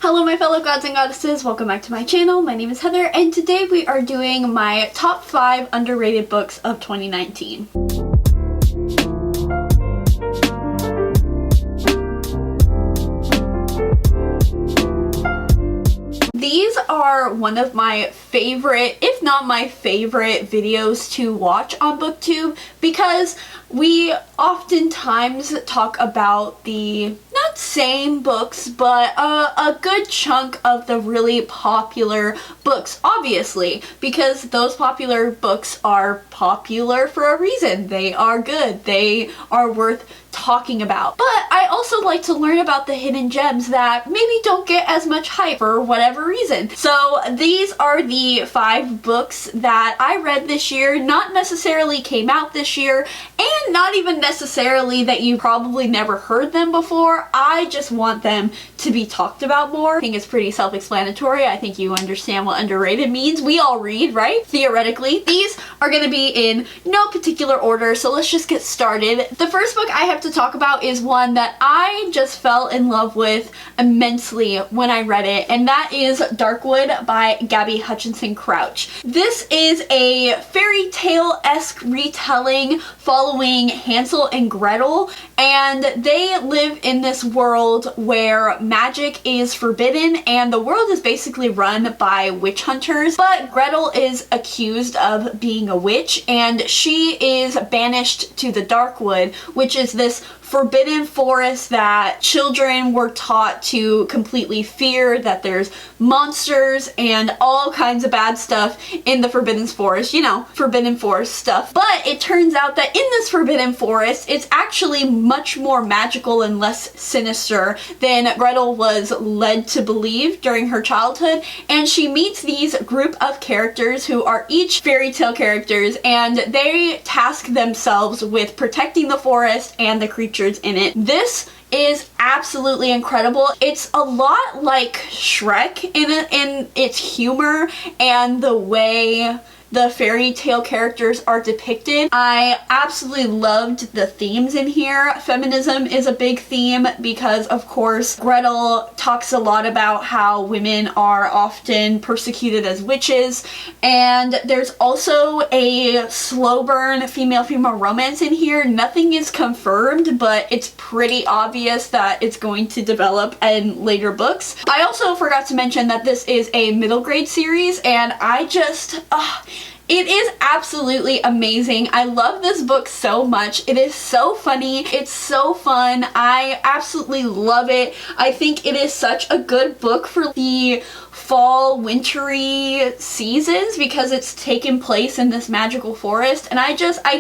Hello my fellow gods and goddesses, welcome back to my channel. My name is Heather and today we are doing my top 5 underrated books of 2019. These are one of my favorite, if not my favorite, videos to watch on BookTube because we oftentimes talk about the not same books, but a good chunk of the really popular books, obviously, because those popular books are popular for a reason. They are good. They are worth talking about. But I also like to learn about the hidden gems that maybe don't get as much hype for whatever reason. So these are the 5 books that I read this year, not necessarily came out this year, and not even necessarily that you probably never heard them before. I just want them to be talked about more. I think it's pretty self-explanatory. I think you understand what underrated means. We all read, right? Theoretically. These are going to be in no particular order, so let's just get started. The first book I have to talk about is one that I just fell in love with immensely when I read it, and that is Darkwood by Gabby Hutchinson Crouch. This is a fairy tale-esque retelling following Hansel and Gretel, and they live in this world where magic is forbidden and the world is basically run by witch hunters, but Gretel is accused of being a witch and she is banished to the Darkwood, which is this forbidden forest that children were taught to completely fear, that there's monsters and all kinds of bad stuff in the forbidden forest, you know, forbidden forest stuff. But it turns out that in this forbidden forest, it's actually much more magical and less sinister than Gretel was led to believe during her childhood, and she meets these group of characters who are each fairy tale characters, and they task themselves with protecting the forest and the creatures in it. This is absolutely incredible. It's a lot like Shrek in its humor and the way the fairy tale characters are depicted. I absolutely loved the themes in here. Feminism is a big theme because, of course, Gretel talks a lot about how women are often persecuted as witches, and there's also a slow burn female-female romance in here. Nothing is confirmed, but it's pretty obvious that it's going to develop in later books. I also forgot to mention that this is a middle grade series, and I just, it is absolutely amazing. I love this book so much. It is so funny. It's so fun. I absolutely love it. I think it is such a good book for the fall wintry seasons because it's taken place in this magical forest, and I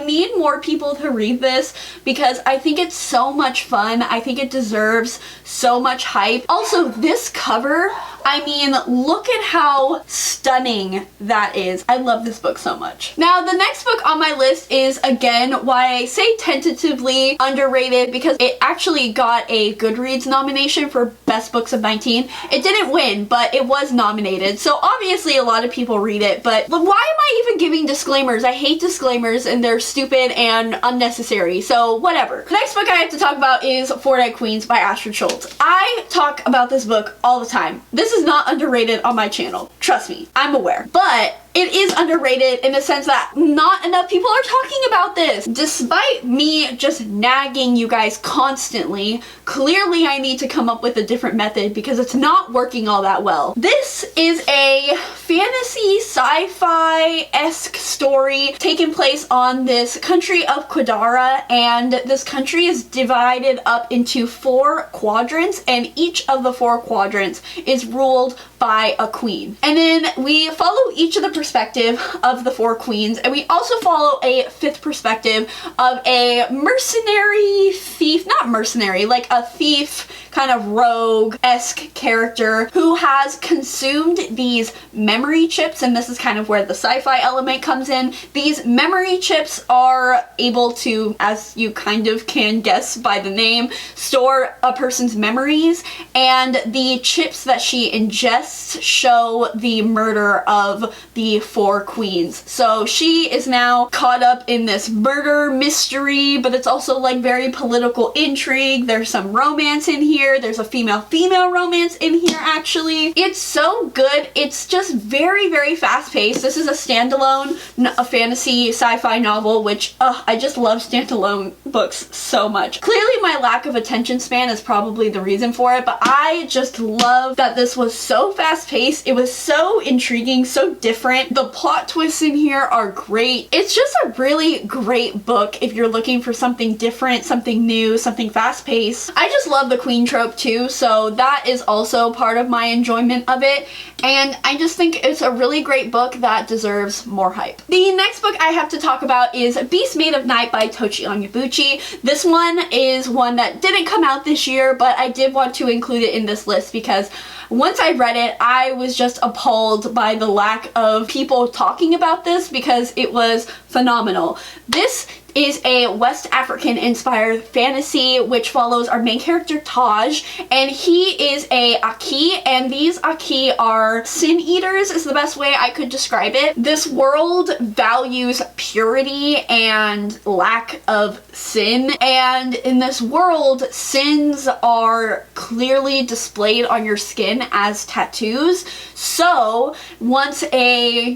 need more people to read this because I think it's so much fun. I think it deserves so much hype. Also, this cover, I mean, look at how stunning that is. I love this book so much. Now, the next book on my list is, again, why I say tentatively underrated, because it actually got a Goodreads nomination for Best Books of 19. It didn't win, but it was nominated, so obviously a lot of people read it, but why am I even giving disclaimers? I hate disclaimers and they're stupid and unnecessary, so whatever. The next book I have to talk about is Annette Queens by Astrid Schultz. I talk about this book all the time. This is not underrated on my channel. Trust me, I'm aware. But it is underrated in the sense that not enough people are talking about this. Despite me just nagging you guys constantly, clearly I need to come up with a different method because it's not working all that well. This is a fantasy sci-fi-esque story taking place on this country of Quadara, and this country is divided up into 4 quadrants, and each of the 4 quadrants is ruled by a queen. And then we follow each of the perspective of the 4 queens, and we also follow a 5th perspective of a mercenary thief, not mercenary, like a thief, kind of rogue-esque character who has consumed these memory chips, and this is kind of where the sci-fi element comes in. These memory chips are able to, as you kind of can guess by the name, store a person's memories, and the chips that she ingests show the murder of the be for Queens. So she is now caught up in this murder mystery, but it's also like very political intrigue. There's some romance in here. There's a female-female romance in here, actually. It's so good. It's just very, very fast-paced. This is a standalone, a fantasy sci-fi novel, which I just love standalone books so much. Clearly my lack of attention span is probably the reason for it, but I just love that this was so fast-paced. It was so intriguing, so different. The plot twists in here are great. It's just a really great book if you're looking for something different, something new, something fast-paced. I just love the queen trope too, so that is also part of my enjoyment of it, and I just think it's a really great book that deserves more hype. The next book I have to talk about is Beast Made of Night by Tochi Onyebuchi. This one is one that didn't come out this year, but I did want to include it in this list because once I read it, I was just appalled by the lack of people talking about this because it was phenomenal. This is a West African inspired fantasy which follows our main character Taj, and he is a Aki, and these Aki are sin eaters is the best way I could describe it. This world values purity and lack of sin, and in this world sins are clearly displayed on your skin as tattoos. So once a,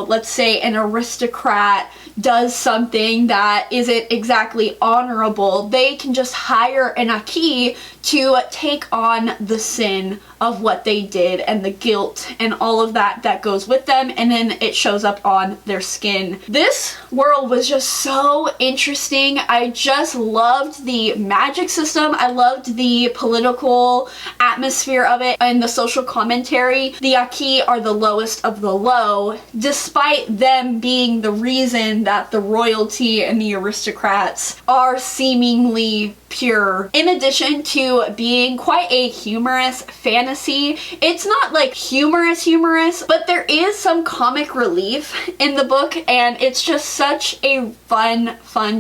let's say an aristocrat does something that isn't exactly honorable, they can just hire an Aki to take on the sin of what they did and the guilt and all of that that goes with them, and then it shows up on their skin. This world was just so interesting. I just loved the magic system. I loved the political atmosphere of it and the social commentary. The Aki are the lowest of the low, despite them being the reason that the royalty and the aristocrats are seemingly pure. In addition to being quite a humorous fantasy, it's not like humorous, but there is some comic relief in the book, and it's just such a fun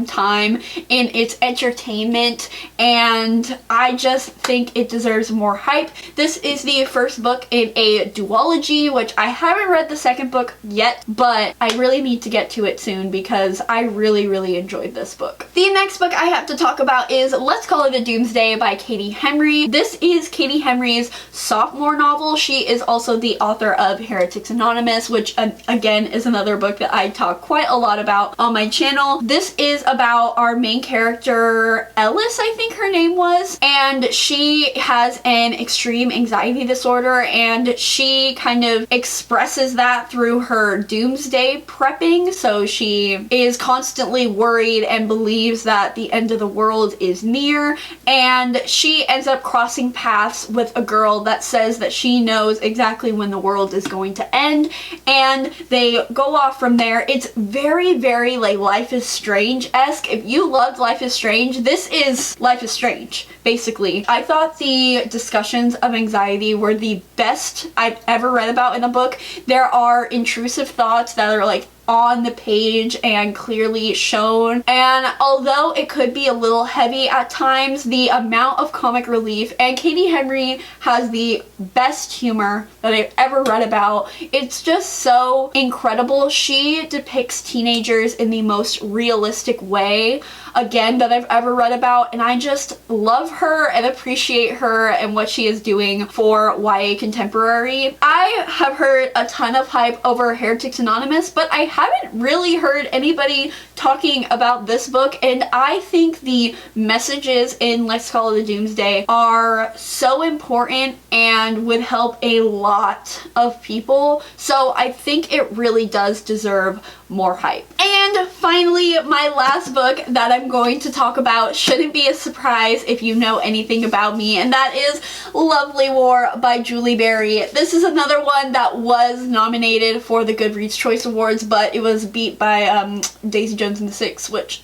time in its entertainment, and I just think it deserves more hype. This is the first book in a duology, which I haven't read the second book yet, but I really need to get to it soon because I really enjoyed this book. The next book I have to talk about is Let's Call It a Doomsday by Katie Henry. This is Katie Henry's sophomore novel. She is also the author of Heretics Anonymous, which again is another book that I talk quite a lot about on my channel. This is about our main character, Ellis, I think her name was, and she has an extreme anxiety disorder, and she kind of expresses that through her doomsday prepping. So she is constantly worried and believes that the end of the world is near, and she ends up crossing paths with a girl that says that she knows exactly when the world is going to end, and they go off from there. It's very like Life is Strange-esque. If you loved Life is Strange, this is Life is Strange, basically. I thought the discussions of anxiety were the best I've ever read about in a book. There are intrusive thoughts that are like on the page and clearly shown, and although it could be a little heavy at times, the amount of comic relief, and Katie Henry has the best humor that I've ever read about. It's just so incredible. She depicts teenagers in the most realistic way, again, that I've ever read about, and I just love her and appreciate her and what she is doing for YA contemporary. I have heard a ton of hype over Heretics Anonymous, but I haven't really heard anybody talking about this book, and I think the messages in Let's Call It a Doomsday are so important and would help a lot of people, so I think it really does deserve more hype. And finally, my last book that I'm going to talk about shouldn't be a surprise if you know anything about me, and that is Lovely War by Julie Berry. This is another one that was nominated for the Goodreads Choice Awards, but it was beat by Daisy Jones and the Six, which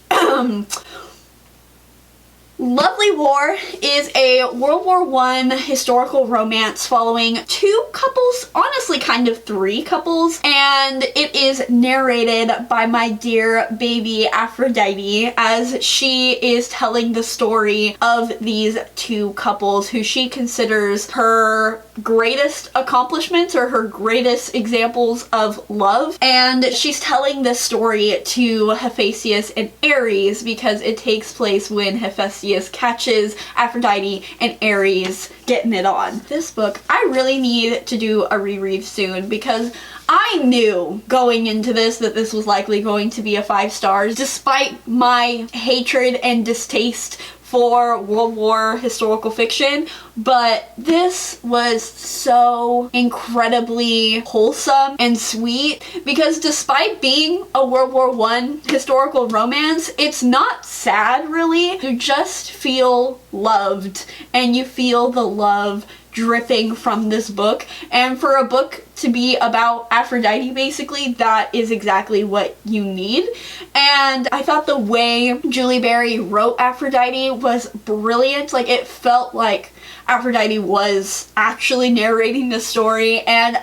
Lovely War is a World War I historical romance following two couples, honestly kind of three couples, and it is narrated by my dear baby Aphrodite as she is telling the story of these two couples who she considers her greatest accomplishments or her greatest examples of love. And she's telling this story to Hephaestus and Ares because it takes place when Hephaestus catches Aphrodite and Ares getting it on. This book, I really need to do a reread soon because I knew going into this that this was likely going to be a 5 stars despite my hatred and distaste for World War historical fiction, but this was so incredibly wholesome and sweet because despite being a World War I historical romance, it's not sad really. You just feel loved and you feel the love dripping from this book, and for a book to be about Aphrodite basically, that is exactly what you need. And I thought the way Julie Berry wrote Aphrodite was brilliant. Like, it felt like Aphrodite was actually narrating the story, and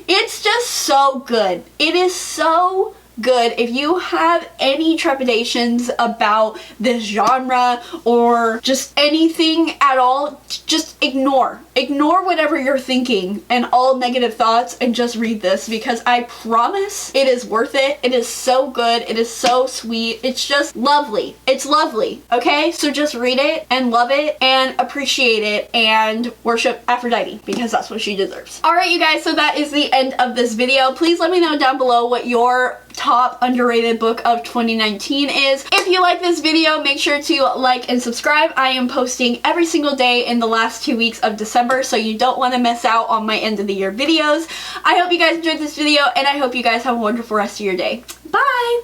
it's just so good. It is so good. If you have any trepidations about this genre or just anything at all, just ignore whatever you're thinking and all negative thoughts and just read this, because I promise it is worth it. It is so good. It is so sweet. It's just lovely. It's lovely. Okay, so just read it and love it and appreciate it and worship Aphrodite because that's what she deserves. Alright you guys, so that is the end of this video. Please let me know down below what your top underrated book of 2019 is. If you like this video, make sure to like and subscribe. I am posting every single day in the last 2 weeks of December, so you don't want to miss out on my end of the year videos. I hope you guys enjoyed this video, and I hope you guys have a wonderful rest of your day. Bye!